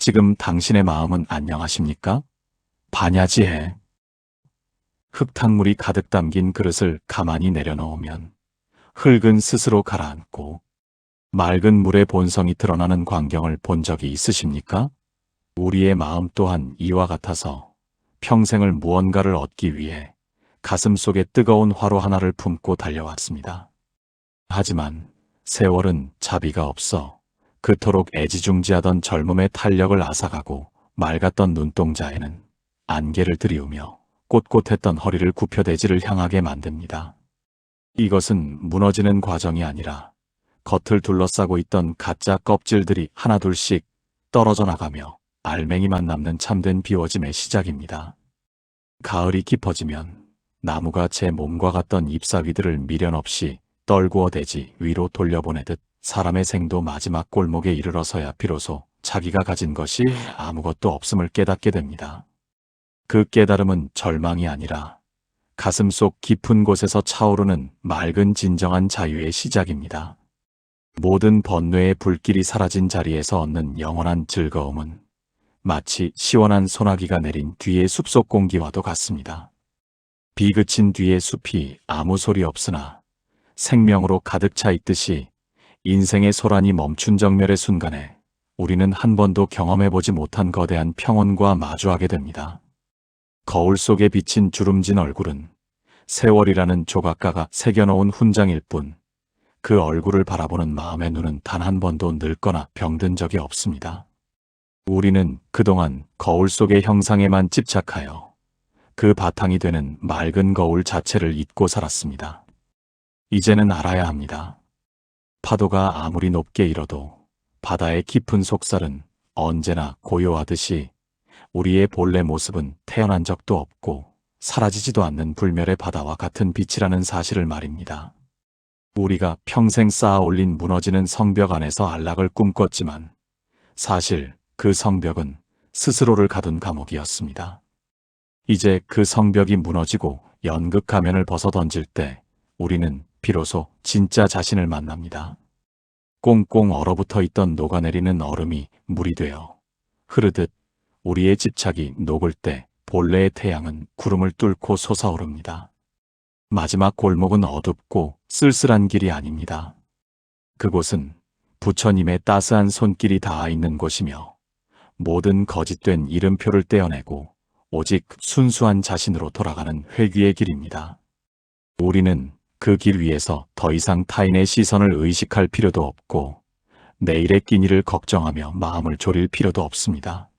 지금 당신의 마음은 안녕하십니까? 반야지해. 흙탕물이 가득 담긴 그릇을 가만히 내려놓으면 흙은 스스로 가라앉고 맑은 물의 본성이 드러나는 광경을 본 적이 있으십니까? 우리의 마음 또한 이와 같아서 평생을 무언가를 얻기 위해 가슴 속에 뜨거운 화로 하나를 품고 달려왔습니다. 하지만 세월은 자비가 없어 그토록 애지중지하던 젊음의 탄력을 앗아가고 맑았던 눈동자에는 안개를 들이우며 꼿꼿했던 허리를 굽혀대지를 향하게 만듭니다. 이것은 무너지는 과정이 아니라 겉을 둘러싸고 있던 가짜 껍질들이 하나둘씩 떨어져 나가며 알맹이만 남는 참된 비워짐의 시작입니다. 가을이 깊어지면 나무가 제 몸과 같던 잎사귀들을 미련 없이 떨구어대지 위로 돌려보내듯 사람의 생도 마지막 골목에 이르러서야 비로소 자기가 가진 것이 아무것도 없음을 깨닫게 됩니다. 그 깨달음은 절망이 아니라 가슴속 깊은 곳에서 차오르는 맑은 진정한 자유의 시작입니다. 모든 번뇌의 불길이 사라진 자리에서 얻는 영원한 즐거움은 마치 시원한 소나기가 내린 뒤의 숲속 공기와도 같습니다. 비 그친 뒤의 숲이 아무 소리 없으나 생명으로 가득 차 있듯이 인생의 소란이 멈춘 정멸의 순간에 우리는 한 번도 경험해보지 못한 거대한 평온과 마주하게 됩니다. 거울 속에 비친 주름진 얼굴은 세월이라는 조각가가 새겨놓은 훈장일 뿐 그 얼굴을 바라보는 마음의 눈은 단 한 번도 늙거나 병든 적이 없습니다. 우리는 그동안 거울 속의 형상에만 집착하여 그 바탕이 되는 맑은 거울 자체를 잊고 살았습니다. 이제는 알아야 합니다. 파도가 아무리 높게 일어도 바다의 깊은 속살은 언제나 고요하듯이 우리의 본래 모습은 태어난 적도 없고 사라지지도 않는 불멸의 바다와 같은 빛이라는 사실을 말입니다. 우리가 평생 쌓아 올린 무너지는 성벽 안에서 안락을 꿈꿨지만 사실 그 성벽은 스스로를 가둔 감옥이었습니다. 이제 그 성벽이 무너지고 연극 가면을 벗어 던질 때 우리는 비로소 진짜 자신을 만납니다. 꽁꽁 얼어붙어 있던 녹아내리는 얼음이 물이 되어 흐르듯 우리의 집착이 녹을 때 본래의 태양은 구름을 뚫고 솟아오릅니다. 마지막 골목은 어둡고 쓸쓸한 길이 아닙니다. 그곳은 부처님의 따스한 손길이 닿아 있는 곳이며 모든 거짓된 이름표를 떼어내고 오직 순수한 자신으로 돌아가는 회귀의 길입니다. 우리는 그 길 위에서 더 이상 타인의 시선을 의식할 필요도 없고 내일의 끼니를 걱정하며 마음을 졸일 필요도 없습니다.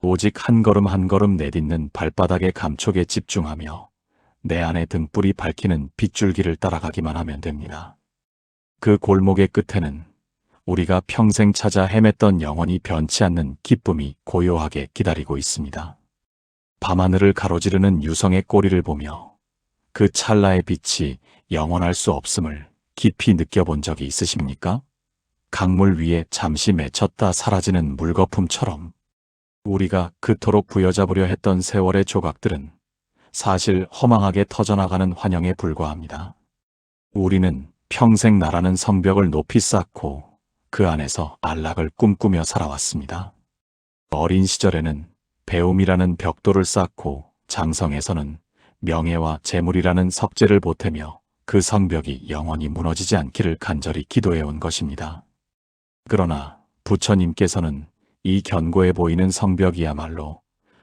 오직 한 걸음 한 걸음 내딛는 발바닥의 감촉에 집중하며 내 안의 등불이 밝히는 빗줄기를 따라가기만 하면 됩니다. 그 골목의 끝에는 우리가 평생 찾아 헤맸던 영원히 변치 않는 기쁨이 고요하게 기다리고 있습니다. 밤하늘을 가로지르는 유성의 꼬리를 보며 그 찰나의 빛이 영원할 수 없음을 깊이 느껴본 적이 있으십니까? 강물 위에 잠시 맺혔다 사라지는 물거품처럼 우리가 그토록 부여잡으려 했던 세월의 조각들은 사실 허망하게 터져나가는 환영에 불과합니다. 우리는 평생 나라는 성벽을 높이 쌓고 그 안에서 안락을 꿈꾸며 살아왔습니다. 어린 시절에는 배움이라는 벽돌을 쌓고 장성에서는 명예와 재물이라는 석재를 보태며 그 성벽이 영원히 무너지지 않기를 간절히 기도해온 것입니다. 그러나 부처님께서는 이 견고해 보이는 성벽이야말로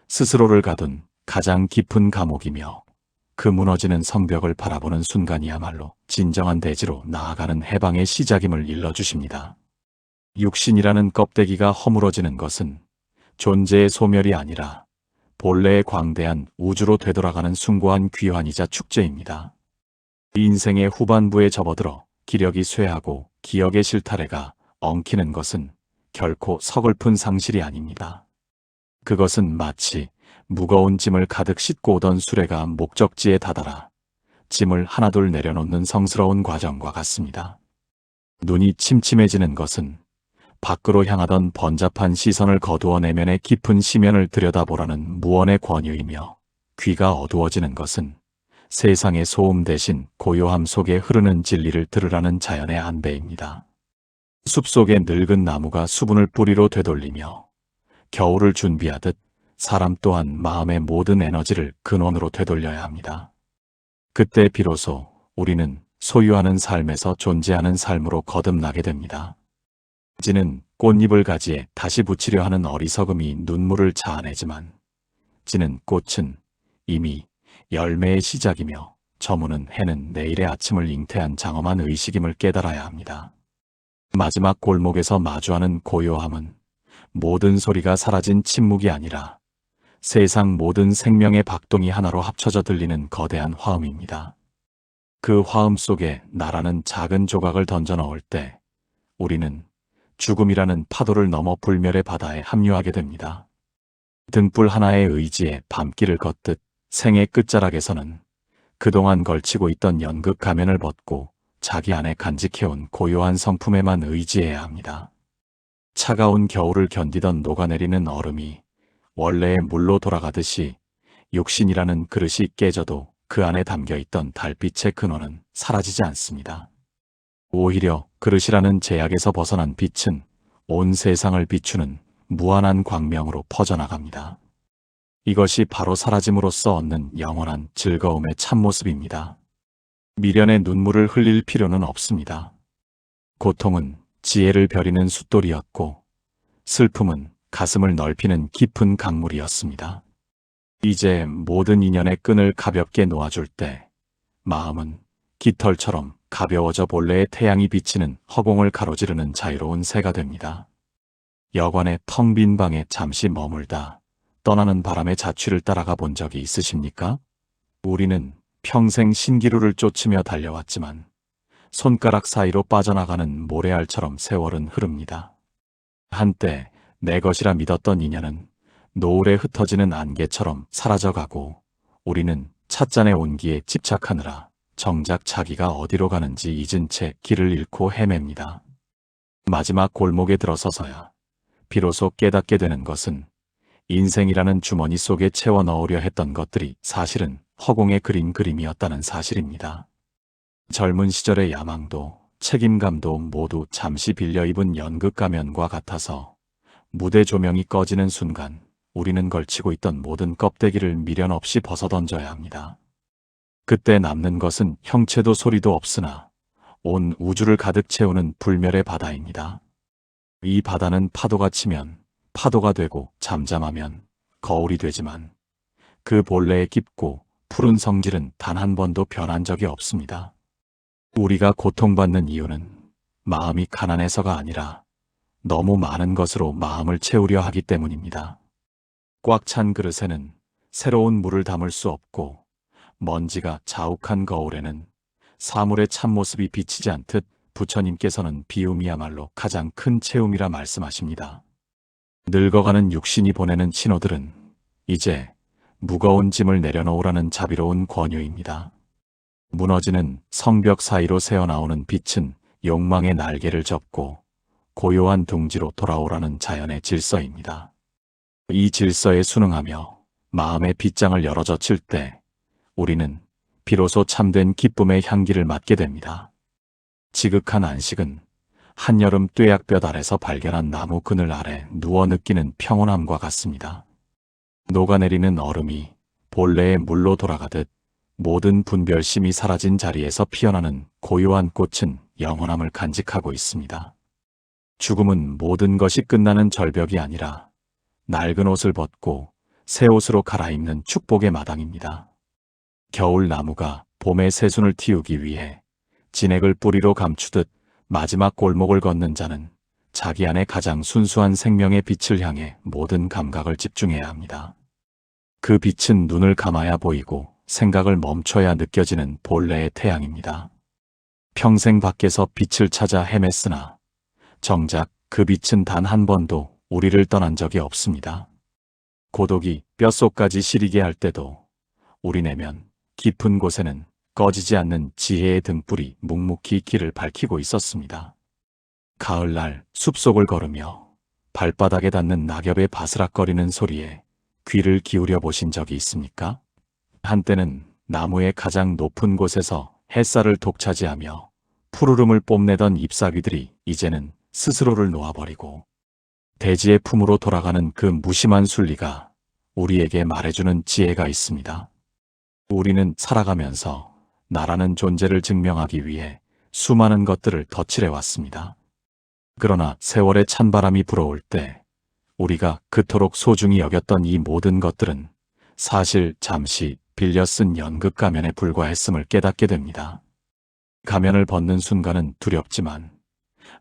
스스로를 가둔 가장 깊은 감옥이며 그 무너지는 성벽을 바라보는 순간이야말로 진정한 대지로 나아가는 해방의 시작임을 일러주십니다. 육신이라는 껍데기가 허물어지는 것은 존재의 소멸이 아니라 본래의 광대한 우주로 되돌아가는 숭고한 귀환이자 축제입니다. 인생의 후반부에 접어들어 기력이 쇠하고 기억의 실타래가 엉키는 것은 결코 서글픈 상실이 아닙니다. 그것은 마치 무거운 짐을 가득 싣고 오던 수레가 목적지에 다다라 짐을 하나둘 내려놓는 성스러운 과정과 같습니다. 눈이 침침해지는 것은 밖으로 향하던 번잡한 시선을 거두어 내면의 깊은 시면을 들여다보라는 무언의 권유이며 귀가 어두워지는 것은 세상의 소음 대신 고요함 속에 흐르는 진리를 들으라는 자연의 안배입니다. 숲속의 늙은 나무가 수분을 뿌리로 되돌리며 겨울을 준비하듯 사람 또한 마음의 모든 에너지를 근원으로 되돌려야 합니다. 그때 비로소 우리는 소유하는 삶에서 존재하는 삶으로 거듭나게 됩니다. 지는 꽃잎을 가지에 다시 붙이려 하는 어리석음이 눈물을 자아내지만 지는 꽃은 이미 열매의 시작이며 저무는 해는 내일의 아침을 잉태한 장엄한 의식임을 깨달아야 합니다. 마지막 골목에서 마주하는 고요함은 모든 소리가 사라진 침묵이 아니라 세상 모든 생명의 박동이 하나로 합쳐져 들리는 거대한 화음입니다. 그 화음 속에 나라는 작은 조각을 던져 넣을 때 우리는 죽음이라는 파도를 넘어 불멸의 바다에 합류하게 됩니다. 등불 하나의 의지에 밤길을 걷듯 생의 끝자락에서는 그동안 걸치고 있던 연극 가면을 벗고 자기 안에 간직해온 고요한 성품에만 의지해야 합니다. 차가운 겨울을 견디던 녹아내리는 얼음이 원래의 물로 돌아가듯이 육신이라는 그릇이 깨져도 그 안에 담겨있던 달빛의 근원은 사라지지 않습니다. 오히려 그릇이라는 제약에서 벗어난 빛은 온 세상을 비추는 무한한 광명으로 퍼져나갑니다. 이것이 바로 사라짐으로써 얻는 영원한 즐거움의 참모습입니다. 미련의 눈물을 흘릴 필요는 없습니다. 고통은 지혜를 벼리는 숫돌이었고 슬픔은 가슴을 넓히는 깊은 강물이었습니다. 이제 모든 인연의 끈을 가볍게 놓아줄 때 마음은 깃털처럼 가벼워져 본래의 태양이 비치는 허공을 가로지르는 자유로운 새가 됩니다. 여관의 텅 빈 방에 잠시 머물다 떠나는 바람의 자취를 따라가 본 적이 있으십니까? 우리는 평생 신기루를 쫓으며 달려왔지만 손가락 사이로 빠져나가는 모래알처럼 세월은 흐릅니다. 한때 내 것이라 믿었던 인연은 노을에 흩어지는 안개처럼 사라져가고 우리는 찻잔의 온기에 집착하느라 정작 자기가 어디로 가는지 잊은 채 길을 잃고 헤맵니다. 마지막 골목에 들어서서야 비로소 깨닫게 되는 것은 인생이라는 주머니 속에 채워 넣으려 했던 것들이 사실은 허공에 그린 그림이었다는 사실입니다. 젊은 시절의 야망도 책임감도 모두 잠시 빌려 입은 연극 가면과 같아서 무대 조명이 꺼지는 순간 우리는 걸치고 있던 모든 껍데기를 미련 없이 벗어던져야 합니다. 그때 남는 것은 형체도 소리도 없으나 온 우주를 가득 채우는 불멸의 바다입니다. 이 바다는 파도가 치면 파도가 되고 잠잠하면 거울이 되지만 그 본래의 깊고 푸른 성질은 단 한 번도 변한 적이 없습니다. 우리가 고통받는 이유는 마음이 가난해서가 아니라 너무 많은 것으로 마음을 채우려 하기 때문입니다. 꽉 찬 그릇에는 새로운 물을 담을 수 없고 먼지가 자욱한 거울에는 사물의 참모습이 비치지 않듯 부처님께서는 비움이야말로 가장 큰 채움이라 말씀하십니다. 늙어가는 육신이 보내는 신호들은 이제 무거운 짐을 내려놓으라는 자비로운 권유입니다. 무너지는 성벽 사이로 새어나오는 빛은 욕망의 날개를 접고 고요한 둥지로 돌아오라는 자연의 질서입니다. 이 질서에 순응하며 마음의 빗장을 열어 젖힐 때 우리는 비로소 참된 기쁨의 향기를 맡게 됩니다. 지극한 안식은 한여름 뙤약볕 아래서 발견한 나무 그늘 아래 누워 느끼는 평온함과 같습니다. 녹아내리는 얼음이 본래의 물로 돌아가듯 모든 분별심이 사라진 자리에서 피어나는 고요한 꽃은 영원함을 간직하고 있습니다. 죽음은 모든 것이 끝나는 절벽이 아니라 낡은 옷을 벗고 새 옷으로 갈아입는 축복의 마당입니다. 겨울 나무가 봄의 새순을 틔우기 위해 진액을 뿌리로 감추듯 마지막 골목을 걷는 자는 자기 안에 가장 순수한 생명의 빛을 향해 모든 감각을 집중해야 합니다. 그 빛은 눈을 감아야 보이고 생각을 멈춰야 느껴지는 본래의 태양입니다. 평생 밖에서 빛을 찾아 헤맸으나 정작 그 빛은 단 한 번도 우리를 떠난 적이 없습니다. 고독이 뼛속까지 시리게 할 때도 우리 내면 깊은 곳에는 꺼지지 않는 지혜의 등불이 묵묵히 길을 밝히고 있었습니다. 가을날 숲속을 걸으며 발바닥에 닿는 낙엽의 바스락거리는 소리에 귀를 기울여 보신 적이 있습니까? 한때는 나무의 가장 높은 곳에서 햇살을 독차지하며 푸르름을 뽐내던 잎사귀들이 이제는 스스로를 놓아버리고 대지의 품으로 돌아가는 그 무심한 순리가 우리에게 말해주는 지혜가 있습니다. 우리는 살아가면서 나라는 존재를 증명하기 위해 수많은 것들을 덧칠해왔습니다. 그러나 세월의 찬바람이 불어올 때 우리가 그토록 소중히 여겼던 이 모든 것들은 사실 잠시 빌려 쓴 연극 가면에 불과했음을 깨닫게 됩니다. 가면을 벗는 순간은 두렵지만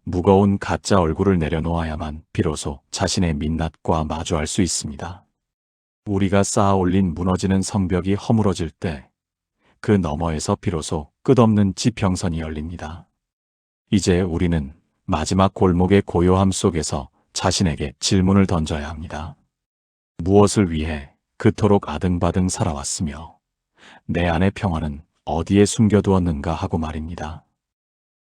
무거운 가짜 얼굴을 내려놓아야만 비로소 자신의 민낯과 마주할 수 있습니다. 우리가 쌓아 올린 무너지는 성벽이 허물어질 때 그 너머에서 비로소 끝없는 지평선이 열립니다. 이제 우리는 마지막 골목의 고요함 속에서 자신에게 질문을 던져야 합니다. 무엇을 위해 그토록 아등바등 살아왔으며 내 안의 평화는 어디에 숨겨두었는가 하고 말입니다.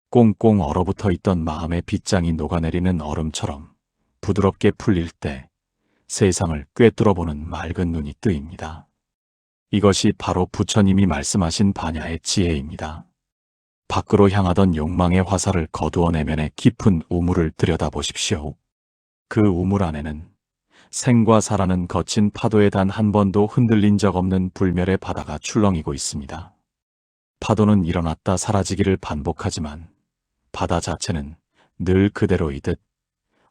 꽁꽁 얼어붙어 있던 마음의 빗장이 녹아내리는 얼음처럼 부드럽게 풀릴 때 세상을 꿰뚫어보는 맑은 눈이 뜨입니다. 이것이 바로 부처님이 말씀하신 반야의 지혜입니다. 밖으로 향하던 욕망의 화살을 거두어 내면의 깊은 우물을 들여다보십시오. 그 우물 안에는 생과 사라는 거친 파도에 단 한 번도 흔들린 적 없는 불멸의 바다가 출렁이고 있습니다. 파도는 일어났다 사라지기를 반복하지만 바다 자체는 늘 그대로이듯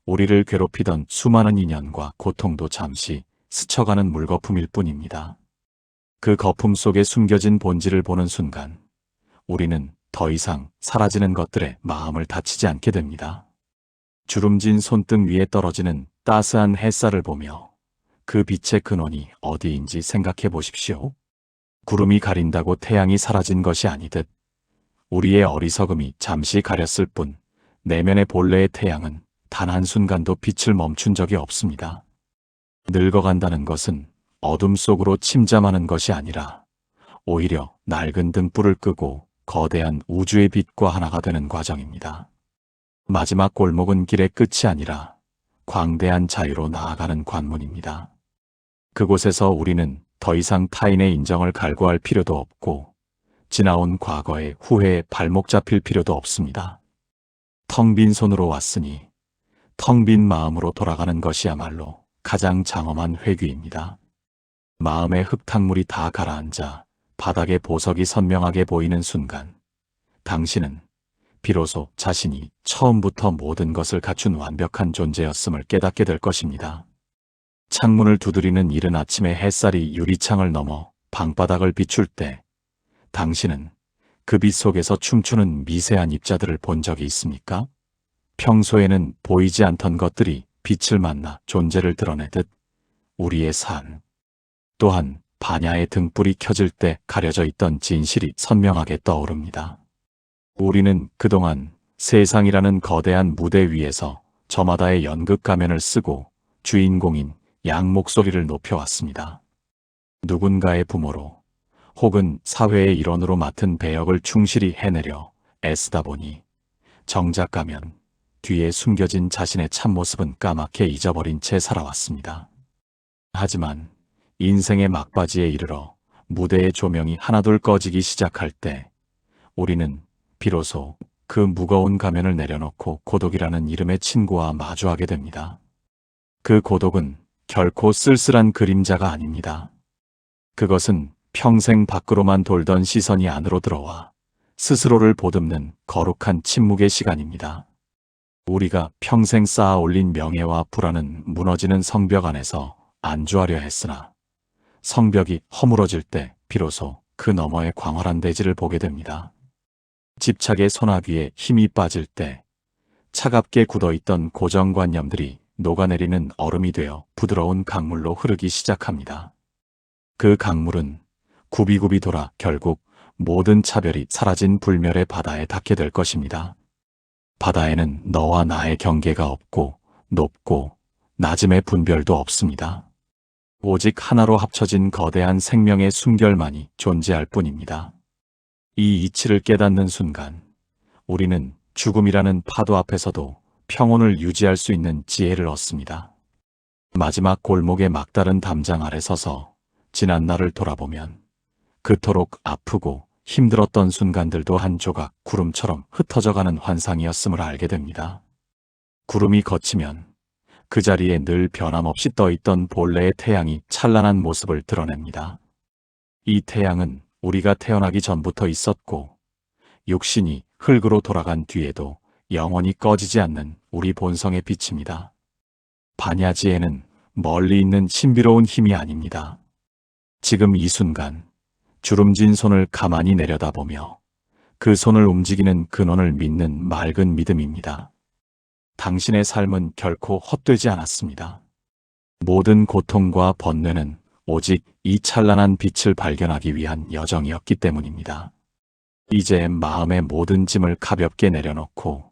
우리를 괴롭히던 수많은 인연과 고통도 잠시 스쳐가는 물거품일 뿐입니다. 그 거품 속에 숨겨진 본질을 보는 순간 우리는 더 이상 사라지는 것들에 마음을 다치지 않게 됩니다. 주름진 손등 위에 떨어지는 따스한 햇살을 보며 그 빛의 근원이 어디인지 생각해 보십시오. 구름이 가린다고 태양이 사라진 것이 아니듯 우리의 어리석음이 잠시 가렸을 뿐 내면의 본래의 태양은 단 한순간도 빛을 멈춘 적이 없습니다. 늙어간다는 것은 어둠 속으로 침잠하는 것이 아니라 오히려 낡은 등불을 끄고 거대한 우주의 빛과 하나가 되는 과정입니다. 마지막 골목은 길의 끝이 아니라 광대한 자유로 나아가는 관문입니다. 그곳에서 우리는 더 이상 타인의 인정을 갈구할 필요도 없고 지나온 과거의 후회에 발목 잡힐 필요도 없습니다. 텅 빈 손으로 왔으니 텅 빈 마음으로 돌아가는 것이야말로 가장 장엄한 회귀입니다. 마음의 흙탕물이 다 가라앉아 바닥의 보석이 선명하게 보이는 순간 당신은 비로소 자신이 처음부터 모든 것을 갖춘 완벽한 존재였음을 깨닫게 될 것입니다. 창문을 두드리는 이른 아침의 햇살이 유리창을 넘어 방바닥을 비출 때 당신은 그 빛 속에서 춤추는 미세한 입자들을 본 적이 있습니까? 평소에는 보이지 않던 것들이 빛을 만나 존재를 드러내듯 우리의 삶 또한 반야의 등불이 켜질 때 가려져 있던 진실이 선명하게 떠오릅니다. 우리는 그동안 세상이라는 거대한 무대 위에서 저마다의 연극 가면을 쓰고 주인공인 양 목소리를 높여왔습니다. 누군가의 부모로 혹은 사회의 일원으로 맡은 배역을 충실히 해내려 애쓰다 보니 정작 가면 뒤에 숨겨진 자신의 참모습은 까맣게 잊어버린 채 살아왔습니다. 하지만 인생의 막바지에 이르러 무대의 조명이 하나둘 꺼지기 시작할 때 우리는 비로소 그 무거운 가면을 내려놓고 고독이라는 이름의 친구와 마주하게 됩니다. 그 고독은 결코 쓸쓸한 그림자가 아닙니다. 그것은 평생 밖으로만 돌던 시선이 안으로 들어와 스스로를 보듬는 거룩한 침묵의 시간입니다. 우리가 평생 쌓아 올린 명예와 불안은 무너지는 성벽 안에서 안주하려 했으나 성벽이 허물어질 때 비로소 그 너머의 광활한 대지를 보게 됩니다. 집착의 소나기에 힘이 빠질 때 차갑게 굳어있던 고정관념들이 녹아내리는 얼음이 되어 부드러운 강물로 흐르기 시작합니다. 그 강물은 굽이굽이 돌아 결국 모든 차별이 사라진 불멸의 바다에 닿게 될 것입니다. 바다에는 너와 나의 경계가 없고 높고 낮음의 분별도 없습니다. 오직 하나로 합쳐진 거대한 생명의 순결만이 존재할 뿐입니다. 이 이치를 깨닫는 순간 우리는 죽음이라는 파도 앞에서도 평온을 유지할 수 있는 지혜를 얻습니다. 마지막 골목의 막다른 담장 아래 서서 지난 날을 돌아보면 그토록 아프고 힘들었던 순간들도 한 조각 구름처럼 흩어져가는 환상이었음을 알게 됩니다. 구름이 걷히면 그 자리에 늘 변함없이 떠있던 본래의 태양이 찬란한 모습을 드러냅니다. 이 태양은 우리가 태어나기 전부터 있었고 육신이 흙으로 돌아간 뒤에도 영원히 꺼지지 않는 우리 본성의 빛입니다. 반야지에는 멀리 있는 신비로운 힘이 아닙니다. 지금 이 순간 주름진 손을 가만히 내려다보며 그 손을 움직이는 근원을 믿는 맑은 믿음입니다. 당신의 삶은 결코 헛되지 않았습니다. 모든 고통과 번뇌는 오직 이 찬란한 빛을 발견하기 위한 여정이었기 때문입니다. 이제 마음의 모든 짐을 가볍게 내려놓고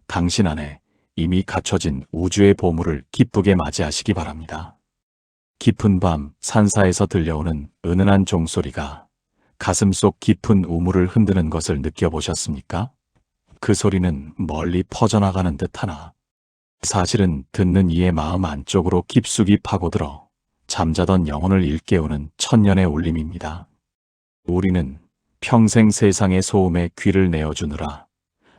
당신 안에 이미 갖춰진 우주의 보물을 기쁘게 맞이하시기 바랍니다. 깊은 밤 산사에서 들려오는 은은한 종소리가 가슴 속 깊은 우물을 흔드는 것을 느껴보셨습니까? 그 소리는 멀리 퍼져나가는 듯하나 사실은 듣는 이의 마음 안쪽으로 깊숙이 파고들어 잠자던 영혼을 일깨우는 천년의 울림입니다. 우리는 평생 세상의 소음에 귀를 내어주느라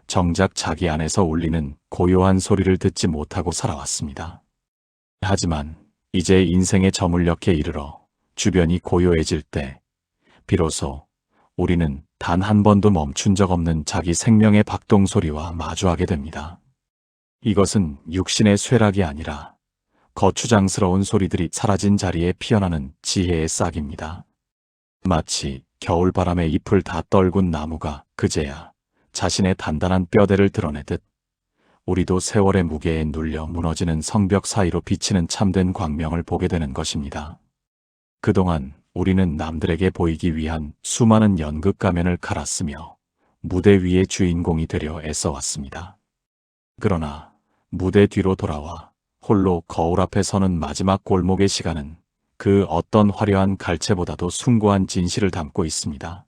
정작 자기 안에서 울리는 고요한 소리를 듣지 못하고 살아왔습니다. 하지만 이제 인생의 저물녘에 이르러 주변이 고요해질 때 비로소 우리는 단 한 번도 멈춘 적 없는 자기 생명의 박동 소리와 마주하게 됩니다. 이것은 육신의 쇠락이 아니라 거추장스러운 소리들이 사라진 자리에 피어나는 지혜의 싹입니다. 마치 겨울바람에 잎을 다 떨군 나무가 그제야 자신의 단단한 뼈대를 드러내듯 우리도 세월의 무게에 눌려 무너지는 성벽 사이로 비치는 참된 광명을 보게 되는 것입니다. 그동안 우리는 남들에게 보이기 위한 수많은 연극 가면을 갈았으며 무대 위의 주인공이 되려 애써왔습니다. 그러나 무대 뒤로 돌아와 홀로 거울 앞에 서는 마지막 골목의 시간은 그 어떤 화려한 갈채보다도 숭고한 진실을 담고 있습니다.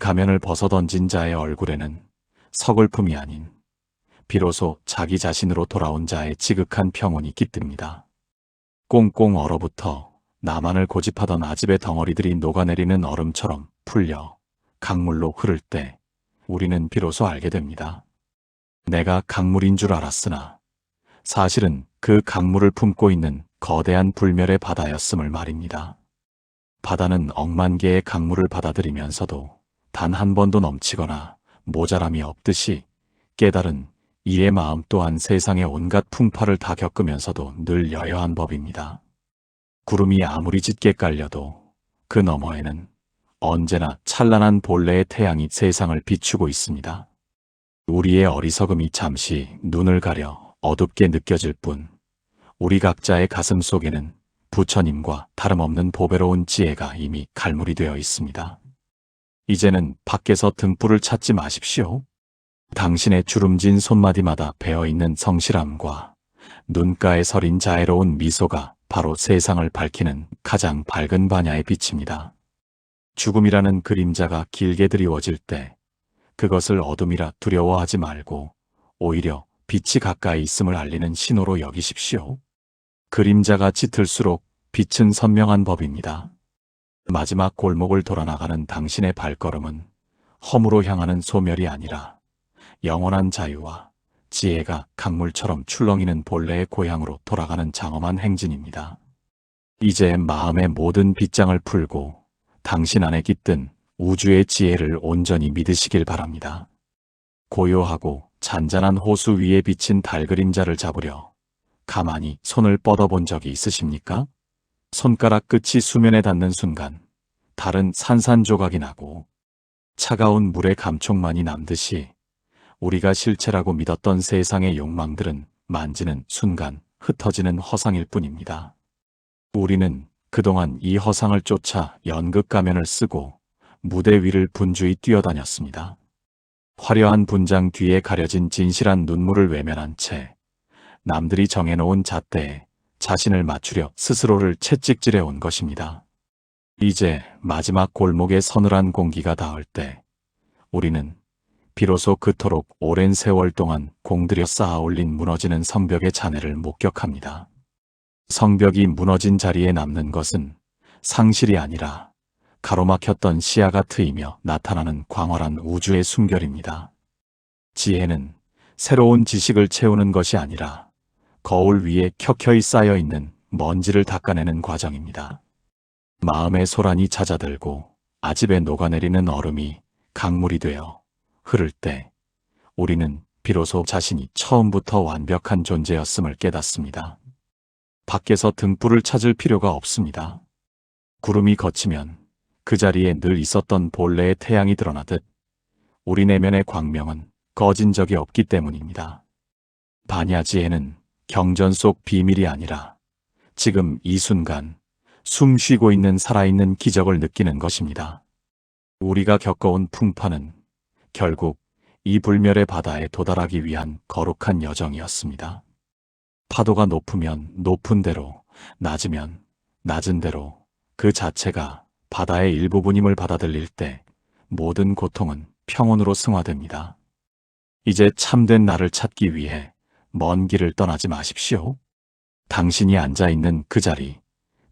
가면을 벗어던진 자의 얼굴에는 서글픔이 아닌 비로소 자기 자신으로 돌아온 자의 지극한 평온이 깃듭니다. 꽁꽁 얼어붙어 나만을 고집하던 아집의 덩어리들이 녹아내리는 얼음처럼 풀려 강물로 흐를 때 우리는 비로소 알게 됩니다. 내가 강물인 줄 알았으나 사실은 그 강물을 품고 있는 거대한 불멸의 바다였음을 말입니다. 바다는 억만 개의 강물을 받아들이면서도 단 한 번도 넘치거나 모자람이 없듯이 깨달은 이의 마음 또한 세상의 온갖 풍파를 다 겪으면서도 늘 여여한 법입니다. 구름이 아무리 짙게 깔려도 그 너머에는 언제나 찬란한 본래의 태양이 세상을 비추고 있습니다. 우리의 어리석음이 잠시 눈을 가려 어둡게 느껴질 뿐 우리 각자의 가슴 속에는 부처님과 다름없는 보배로운 지혜가 이미 갈무리 되어 있습니다. 이제는 밖에서 등불을 찾지 마십시오. 당신의 주름진 손마디마다 배어있는 성실함과 눈가에 서린 자애로운 미소가 바로 세상을 밝히는 가장 밝은 반야의 빛입니다. 죽음이라는 그림자가 길게 드리워질 때 그것을 어둠이라 두려워하지 말고 오히려 빛이 가까이 있음을 알리는 신호로 여기십시오. 그림자가 짙을수록 빛은 선명한 법입니다. 마지막 골목을 돌아나가는 당신의 발걸음은 허무로 향하는 소멸이 아니라 영원한 자유와 지혜가 강물처럼 출렁이는 본래의 고향으로 돌아가는 장엄한 행진입니다. 이제 마음의 모든 빗장을 풀고 당신 안에 깃든 우주의 지혜를 온전히 믿으시길 바랍니다. 고요하고 잔잔한 호수 위에 비친 달 그림자를 잡으려 가만히 손을 뻗어본 적이 있으십니까? 손가락 끝이 수면에 닿는 순간 달은 산산조각이 나고 차가운 물의 감촉만이 남듯이 우리가 실체라고 믿었던 세상의 욕망들은 만지는 순간 흩어지는 허상일 뿐입니다. 우리는 그동안 이 허상을 쫓아 연극 가면을 쓰고 무대 위를 분주히 뛰어다녔습니다. 화려한 분장 뒤에 가려진 진실한 눈물을 외면한 채 남들이 정해놓은 잣대에 자신을 맞추려 스스로를 채찍질해 온 것입니다. 이제 마지막 골목의 서늘한 공기가 닿을 때 우리는 비로소 그토록 오랜 세월 동안 공들여 쌓아 올린 무너지는 성벽의 잔해를 목격합니다. 성벽이 무너진 자리에 남는 것은 상실이 아니라 가로막혔던 시야가 트이며 나타나는 광활한 우주의 숨결입니다. 지혜는 새로운 지식을 채우는 것이 아니라 거울 위에 켜켜이 쌓여있는 먼지를 닦아내는 과정입니다. 마음의 소란이 잦아들고 아집에 녹아내리는 얼음이 강물이 되어 흐를 때 우리는 비로소 자신이 처음부터 완벽한 존재였음을 깨닫습니다. 밖에서 등불을 찾을 필요가 없습니다. 구름이 걷히면 그 자리에 늘 있었던 본래의 태양이 드러나듯 우리 내면의 광명은 꺼진 적이 없기 때문입니다. 반야지에는 경전 속 비밀이 아니라 지금 이 순간 숨 쉬고 있는 살아있는 기적을 느끼는 것입니다. 우리가 겪어온 풍파는 결국 이 불멸의 바다에 도달하기 위한 거룩한 여정이었습니다. 파도가 높으면 높은 대로, 낮으면 낮은 대로 그 자체가 바다의 일부분임을 받아들일 때 모든 고통은 평온으로 승화됩니다. 이제 참된 나를 찾기 위해 먼 길을 떠나지 마십시오. 당신이 앉아있는 그 자리,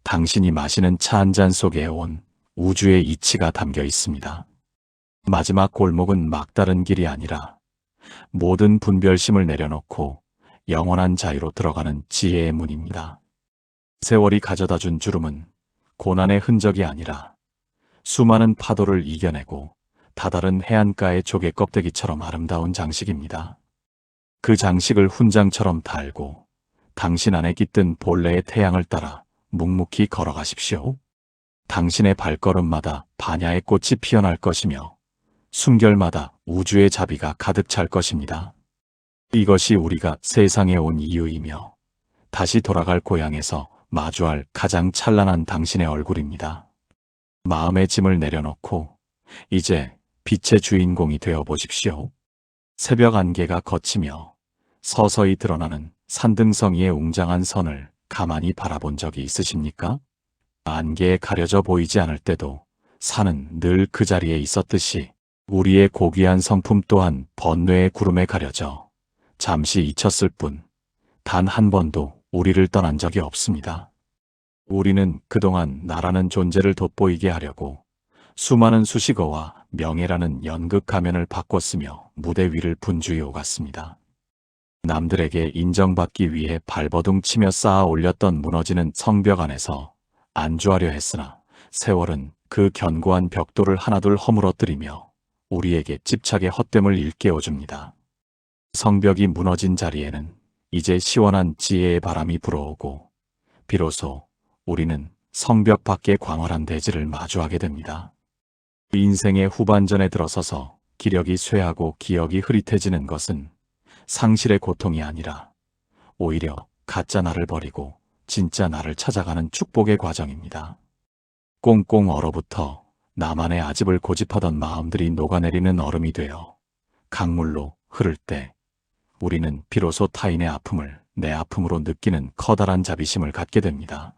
당신이 마시는 차 한 잔 속에 온 우주의 이치가 담겨 있습니다. 마지막 골목은 막다른 길이 아니라 모든 분별심을 내려놓고 영원한 자유로 들어가는 지혜의 문입니다. 세월이 가져다준 주름은 고난의 흔적이 아니라 수많은 파도를 이겨내고 다다른 해안가의 조개 껍데기처럼 아름다운 장식입니다. 그 장식을 훈장처럼 달고 당신 안에 깃든 본래의 태양을 따라 묵묵히 걸어가십시오. 당신의 발걸음마다 반야의 꽃이 피어날 것이며 숨결마다 우주의 자비가 가득 찰 것입니다. 이것이 우리가 세상에 온 이유이며 다시 돌아갈 고향에서 마주할 가장 찬란한 당신의 얼굴입니다. 마음의 짐을 내려놓고 이제 빛의 주인공이 되어 보십시오. 새벽 안개가 걷히며 서서히 드러나는 산등성 위의 웅장한 선을 가만히 바라본 적이 있으십니까? 안개에 가려져 보이지 않을 때도 산은 늘 그 자리에 있었듯이 우리의 고귀한 성품 또한 번뇌의 구름에 가려져 잠시 잊혔을 뿐 단 한 번도 우리를 떠난 적이 없습니다. 우리는 그동안 나라는 존재를 돋보이게 하려고 수많은 수식어와 명예라는 연극 가면을 바꿨으며 무대 위를 분주히 오갔습니다. 남들에게 인정받기 위해 발버둥 치며 쌓아 올렸던 무너지는 성벽 안에서 안주하려 했으나 세월은 그 견고한 벽돌을 하나둘 허물어뜨리며 우리에게 집착의 헛됨을 일깨워줍니다. 성벽이 무너진 자리에는 이제 시원한 지혜의 바람이 불어오고 비로소 우리는 성벽 밖의 광활한 대지를 마주하게 됩니다. 인생의 후반전에 들어서서 기력이 쇠하고 기억이 흐릿해지는 것은 상실의 고통이 아니라 오히려 가짜 나를 버리고 진짜 나를 찾아가는 축복의 과정입니다. 꽁꽁 얼어붙어 나만의 아집을 고집하던 마음들이 녹아내리는 얼음이 되어 강물로 흐를 때 우리는 비로소 타인의 아픔을 내 아픔으로 느끼는 커다란 자비심을 갖게 됩니다.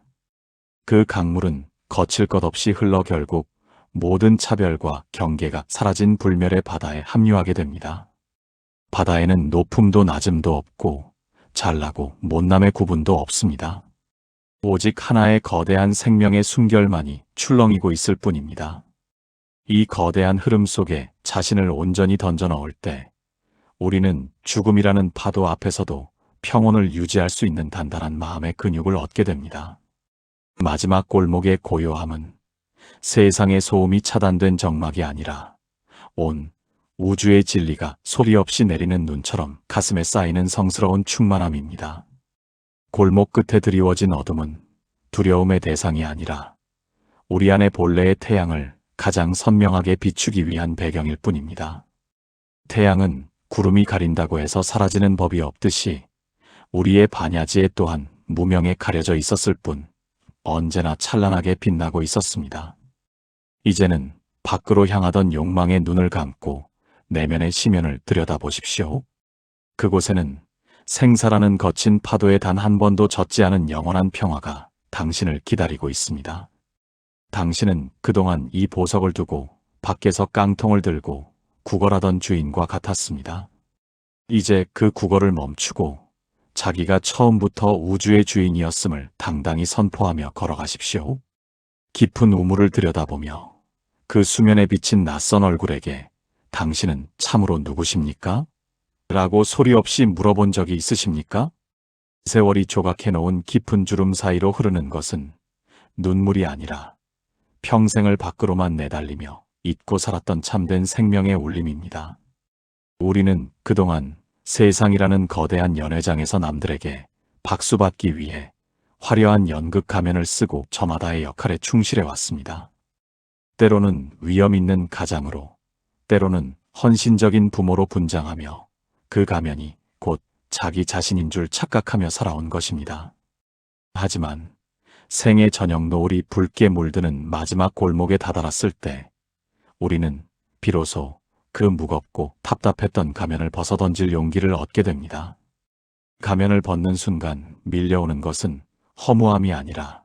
그 강물은 거칠 것 없이 흘러 결국 모든 차별과 경계가 사라진 불멸의 바다에 합류하게 됩니다. 바다에는 높음도 낮음도 없고 잘나고 못남의 구분도 없습니다. 오직 하나의 거대한 생명의 숨결만이 출렁이고 있을 뿐입니다. 이 거대한 흐름 속에 자신을 온전히 던져 넣을 때 우리는 죽음이라는 파도 앞에서도 평온을 유지할 수 있는 단단한 마음의 근육을 얻게 됩니다. 마지막 골목의 고요함은 세상의 소음이 차단된 정막이 아니라 온 우주의 진리가 소리 없이 내리는 눈처럼 가슴에 쌓이는 성스러운 충만함입니다. 골목 끝에 드리워진 어둠은 두려움의 대상이 아니라 우리 안의 본래의 태양을 가장 선명하게 비추기 위한 배경일 뿐입니다. 태양은 구름이 가린다고 해서 사라지는 법이 없듯이 우리의 반야지에 또한 무명에 가려져 있었을 뿐 언제나 찬란하게 빛나고 있었습니다. 이제는 밖으로 향하던 욕망의 눈을 감고 내면의 심연을 들여다보십시오. 그곳에는 생사라는 거친 파도에 단 한 번도 젖지 않은 영원한 평화가 당신을 기다리고 있습니다. 당신은 그동안 이 보석을 두고 밖에서 깡통을 들고 구걸하던 주인과 같았습니다. 이제 그 구걸을 멈추고 자기가 처음부터 우주의 주인이었음을 당당히 선포하며 걸어가십시오. 깊은 우물을 들여다보며 그 수면에 비친 낯선 얼굴에게 당신은 참으로 누구십니까? 라고 소리 없이 물어본 적이 있으십니까? 세월이 조각해놓은 깊은 주름 사이로 흐르는 것은 눈물이 아니라 평생을 밖으로만 내달리며 잊고 살았던 참된 생명의 울림입니다. 우리는 그동안 세상이라는 거대한 연회장에서 남들에게 박수받기 위해 화려한 연극 가면을 쓰고 저마다의 역할에 충실해 왔습니다. 때로는 위험 있는 가장으로, 때로는 헌신적인 부모로 분장하며 그 가면이 곧 자기 자신인 줄 착각하며 살아온 것입니다. 하지만 생의 저녁 노을이 붉게 물드는 마지막 골목에 다다랐을 때 우리는 비로소 그 무겁고 답답했던 가면을 벗어던질 용기를 얻게 됩니다. 가면을 벗는 순간 밀려오는 것은 허무함이 아니라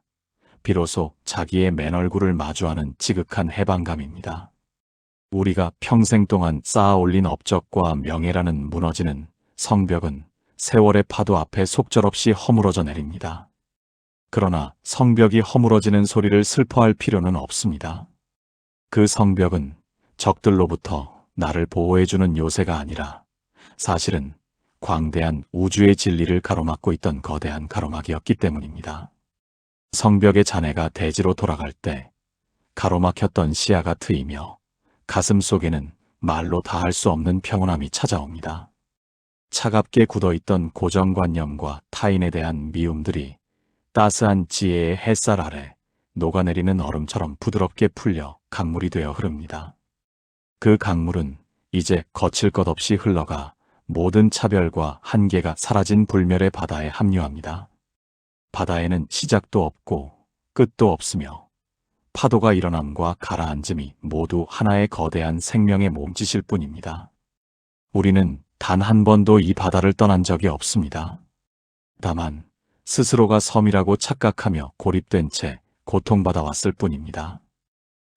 비로소 자기의 맨 얼굴을 마주하는 지극한 해방감입니다. 우리가 평생 동안 쌓아 올린 업적과 명예라는 무너지는 성벽은 세월의 파도 앞에 속절없이 허물어져 내립니다. 그러나 성벽이 허물어지는 소리를 슬퍼할 필요는 없습니다. 그 성벽은 적들로부터 나를 보호해주는 요새가 아니라 사실은 광대한 우주의 진리를 가로막고 있던 거대한 가로막이었기 때문입니다. 성벽의 잔해가 대지로 돌아갈 때 가로막혔던 시야가 트이며 가슴 속에는 말로 다 할 수 없는 평온함이 찾아옵니다. 차갑게 굳어있던 고정관념과 타인에 대한 미움들이 따스한 지혜의 햇살 아래 녹아내리는 얼음처럼 부드럽게 풀려 강물이 되어 흐릅니다. 그 강물은 이제 거칠 것 없이 흘러가 모든 차별과 한계가 사라진 불멸의 바다에 합류합니다. 바다에는 시작도 없고 끝도 없으며 파도가 일어남과 가라앉음이 모두 하나의 거대한 생명의 몸짓일 뿐입니다. 우리는 단 한 번도 이 바다를 떠난 적이 없습니다. 다만 스스로가 섬이라고 착각하며 고립된 채 고통받아 왔을 뿐입니다.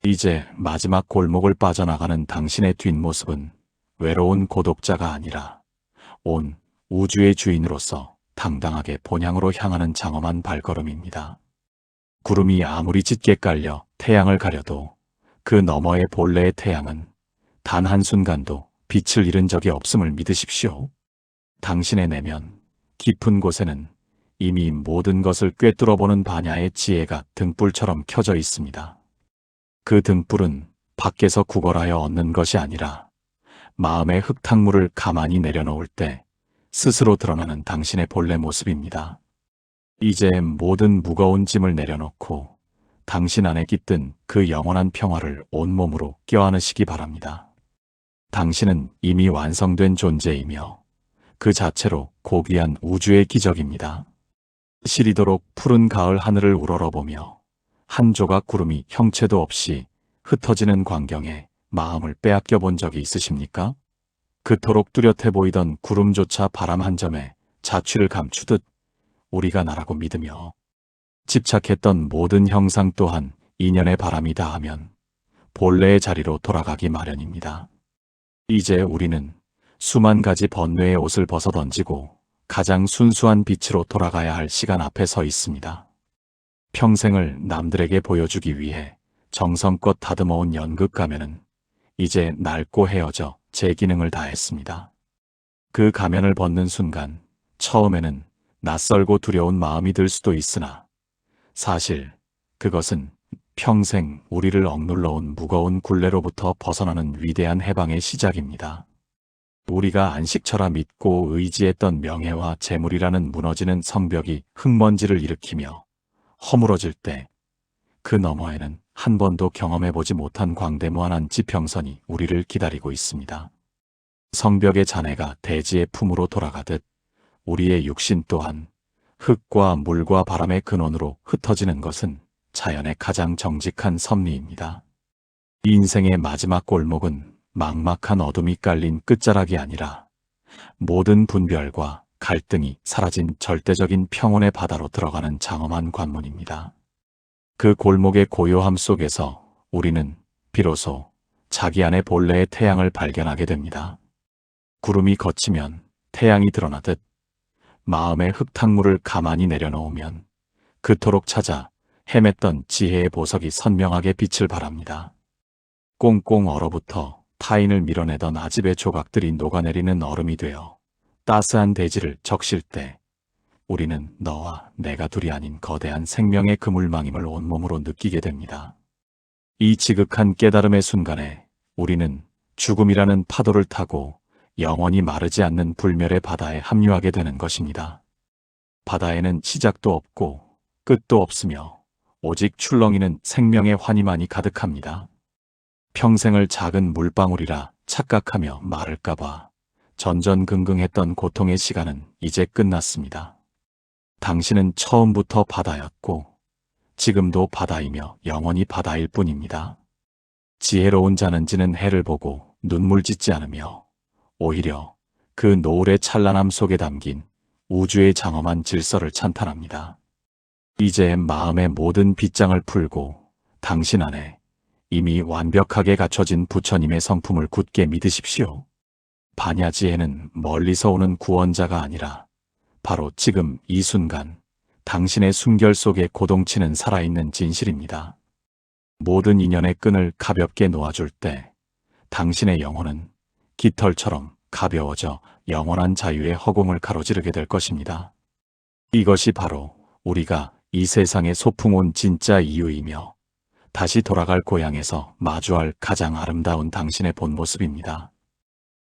이제 마지막 골목을 빠져나가는 당신의 뒷모습은 외로운 고독자가 아니라 온 우주의 주인으로서 당당하게 본향으로 향하는 장엄한 발걸음입니다. 구름이 아무리 짙게 깔려 태양을 가려도 그 너머의 본래의 태양은 단 한순간도 빛을 잃은 적이 없음을 믿으십시오. 당신의 내면 깊은 곳에는 이미 모든 것을 꿰뚫어보는 반야의 지혜가 등불처럼 켜져 있습니다. 그 등불은 밖에서 구걸하여 얻는 것이 아니라 마음의 흙탕물을 가만히 내려놓을 때 스스로 드러나는 당신의 본래 모습입니다. 이제 모든 무거운 짐을 내려놓고 당신 안에 깃든 그 영원한 평화를 온몸으로 껴안으시기 바랍니다. 당신은 이미 완성된 존재이며 그 자체로 고귀한 우주의 기적입니다. 시리도록 푸른 가을 하늘을 우러러보며 한 조각 구름이 형체도 없이 흩어지는 광경에 마음을 빼앗겨 본 적이 있으십니까? 그토록 뚜렷해 보이던 구름조차 바람 한 점에 자취를 감추듯 우리가 나라고 믿으며 집착했던 모든 형상 또한 인연의 바람이 닿으면 본래의 자리로 돌아가기 마련입니다. 이제 우리는 수만 가지 번뇌의 옷을 벗어던지고 가장 순수한 빛으로 돌아가야 할 시간 앞에 서 있습니다. 평생을 남들에게 보여주기 위해 정성껏 다듬어온 연극 가면은 이제 낡고 헤어져 제 기능을 다했습니다. 그 가면을 벗는 순간 처음에는 낯설고 두려운 마음이 들 수도 있으나 사실 그것은 평생 우리를 억눌러온 무거운 굴레로부터 벗어나는 위대한 해방의 시작입니다. 우리가 안식처라 믿고 의지했던 명예와 재물이라는 무너지는 성벽이 흙먼지를 일으키며 허물어질 때 그 너머에는 한 번도 경험해보지 못한 광대무한한 지평선이 우리를 기다리고 있습니다. 성벽의 잔해가 대지의 품으로 돌아가듯 우리의 육신 또한 흙과 물과 바람의 근원으로 흩어지는 것은 자연의 가장 정직한 섭리입니다. 인생의 마지막 골목은 막막한 어둠이 깔린 끝자락이 아니라 모든 분별과 갈등이 사라진 절대적인 평온의 바다로 들어가는 장엄한 관문입니다. 그 골목의 고요함 속에서 우리는 비로소 자기 안의 본래의 태양을 발견하게 됩니다. 구름이 걷히면 태양이 드러나듯 마음의 흙탕물을 가만히 내려놓으면 그토록 찾아 헤맸던 지혜의 보석이 선명하게 빛을 발합니다. 꽁꽁 얼어붙어 타인을 밀어내던 아집의 조각들이 녹아내리는 얼음이 되어 따스한 대지를 적실 때 우리는 너와 내가 둘이 아닌 거대한 생명의 그물망임을 온몸으로 느끼게 됩니다. 이 지극한 깨달음의 순간에 우리는 죽음이라는 파도를 타고 영원히 마르지 않는 불멸의 바다에 합류하게 되는 것입니다. 바다에는 시작도 없고 끝도 없으며 오직 출렁이는 생명의 환희만이 가득합니다. 평생을 작은 물방울이라 착각하며 마를까봐 전전긍긍했던 고통의 시간은 이제 끝났습니다. 당신은 처음부터 바다였고 지금도 바다이며 영원히 바다일 뿐입니다. 지혜로운 자는 지는 해를 보고 눈물 짓지 않으며 오히려 그 노을의 찬란함 속에 담긴 우주의 장엄한 질서를 찬탄합니다. 이제 마음의 모든 빗장을 풀고 당신 안에 이미 완벽하게 갖춰진 부처님의 성품을 굳게 믿으십시오. 반야지혜는 멀리서 오는 구원자가 아니라 바로 지금 이 순간 당신의 숨결 속에 고동치는 살아있는 진실입니다. 모든 인연의 끈을 가볍게 놓아줄 때 당신의 영혼은 깃털처럼 가벼워져 영원한 자유의 허공을 가로지르게 될 것입니다. 이것이 바로 우리가 이 세상에 소풍 온 진짜 이유이며 다시 돌아갈 고향에서 마주할 가장 아름다운 당신의 본 모습입니다.